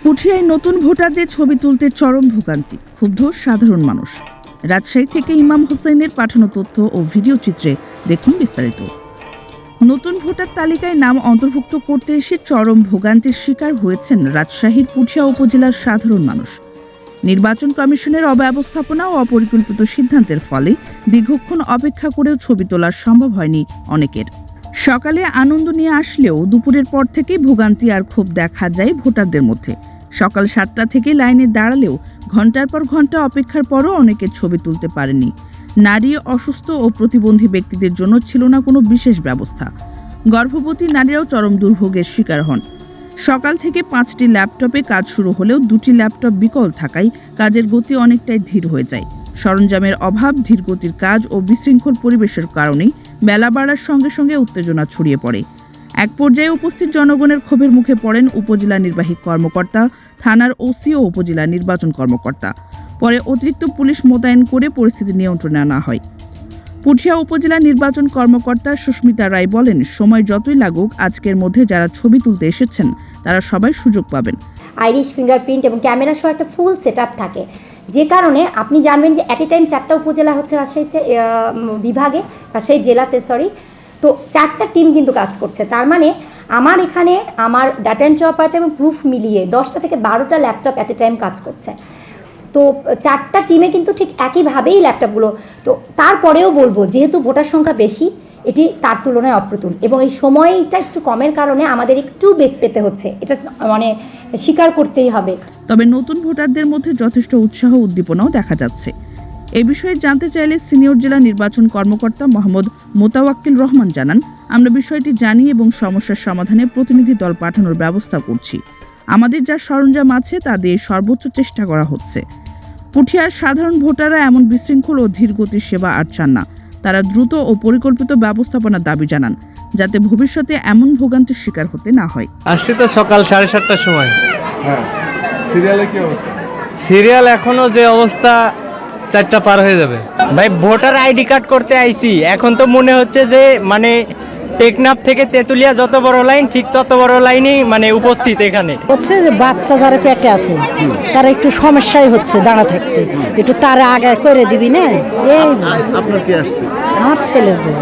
পুঠিয়ায় নতুন ভোটারদের ছবি তুলতে চরম ভোগান্তি, ক্ষুব্ধ সাধারণ মানুষ। রাজশাহী থেকে ইমাম হোসেনের পাঠানো তথ্য ও ভিডিও চিত্রে দেখুন বিস্তারিত। নতুন ভোটার তালিকায় নাম অন্তর্ভুক্ত করতে এসে চরম ভোগান্তির শিকার হয়েছেন রাজশাহীর পুঠিয়া উপজেলার সাধারণ মানুষ। নির্বাচন কমিশনের অব্যবস্থাপনা ও অপরিকল্পিত সিদ্ধান্তের ফলে দীর্ঘক্ষণ অপেক্ষা করেও ছবি তোলা সম্ভব হয়নি অনেকের। সকালে আনন্দ নিয়ে আসলেও দুপুরের পর থেকেই ভোগান্তি আর ক্ষোভ দেখা যায় ভোটারদের মধ্যে। সকাল 7টা থেকে লাইনে দাঁড়ালেও ঘন্টার পর ঘন্টা অপেক্ষার পরও অনেকে ছবি তুলতে পারেনি। নারী, অসুস্থ ও প্রতিবন্ধী ব্যক্তিদের জন্য ছিল না কোনো বিশেষ ব্যবস্থা। গর্ভবতী নারীরাও চরম দুর্ভোগের শিকার হন। সকাল থেকে 5টি ল্যাপটপে কাজ শুরু হলেও 2টি ল্যাপটপ বিকল থাকায় কাজের গতি অনেকটাই ধীর হয়ে যায়। সরঞ্জামের অভাব, ধীরগতির কাজ ও বিশৃঙ্খল পরিবেশের কারণেই বেলা বাড়ার সঙ্গে সঙ্গে উত্তেজনা ছড়িয়ে পড়ে। এক পর্যায়ে উপস্থিত জনগণের ক্ষোভের মুখে পড়েন উপজেলা নির্বাহী কর্মকর্তা, থানার ওসি ও উপজেলা নির্বাচন কর্মকর্তা। পরে অতিরিক্ত পুলিশ মোতায়েন করে পরিস্থিতি নিয়ন্ত্রণে আনা হয়। পুঠিয়া উপজেলা নির্বাচন কর্মকর্তা সুস্মিতা রায় বলেন, সময় যতই লাগুক আজকের মধ্যে যারা ছবি তুলতে এসেছেন তারা সবাই সুযোগ পাবেন। আইরিশ ফিঙ্গারপ্রিন্ট এবং ক্যামেরা সহ একটা ফুল সেটআপ থাকে, যে কারণে আপনি জানবেন যে অ্যাট এ টাইম 4টা উপজেলা হচ্ছে রাজশাহীতে বিভাগে, রাজশাহী জেলাতে তো 4টা টিম কিন্তু কাজ করছে। তার মানে আমার এখানে আমার ডাটা এন্ট্রি অপারেটর এবং প্রুফ মিলিয়ে 10টা থেকে 12টা ল্যাপটপ অ্যাট এ টাইম কাজ করছে। তো 4টা টিমে কিন্তু ঠিক একইভাবেই ল্যাপটপগুলো। তো তারপরেও বলবো, যেহেতু ভোটার সংখ্যা বেশি, এটি তার তুলনায় অপ্রতুল এবং এই সময়টা একটু কমের কারণে আমাদের একটু বেগ পেতে হচ্ছে, এটা মানে স্বীকার করতেই হবে। তবে নতুন ভোটারদের মধ্যে যথেষ্ট উৎসাহ উদ্দীপনাও দেখা যাচ্ছে। এ বিষয়ে জানতে চাইলে সিনিয়র জেলা নির্বাচন কর্মকর্তা মোহাম্মদ মোতাওয়াক্কিল রহমান জানান, আমরা বিষয়টি জানি এবং সমস্যার সমাধানে প্রতিনিধি দল পাঠানোর ব্যবস্থা করছি। আমাদের যা সরঞ্জাম আছে তা দিয়ে সর্বোচ্চ চেষ্টা করা হচ্ছে। পুঠিয়ার সাধারণ ভোটাররা এমন বিশৃঙ্খল ও ধীরগতির সেবা আর চান না। তারা দ্রুত ও পরিকল্পিত ব্যবস্থাপনার দাবি জানান, যাতে ভবিষ্যতে এমন ভোগান্তির শিকার হতে না হয়। আসছি তো সকাল 7:30টার সময়। হ্যাঁ, সিরিয়ালে কি অবস্থা? সিরিয়াল এখনো যে অবস্থা, 4টা পার হয়ে যাবে। ভাই, ভোটার আইডি কার্ড করতে আইছি, এখন তো মনে হচ্ছে যে মানে টেকনাফ থেকে তেতুলিয়া যত বড় লাইন, ঠিক তত বড় লাইনই মানে উপস্থিত এখানে। হচ্ছে যে বাচ্চা যারা পেটে আছে তারা একটু সমস্যাই হচ্ছে দাঁড়া থাকতে, একটু তারা আগে করে দিবি না। এই আপনার কি আসছে? আমার ছেলের বউ।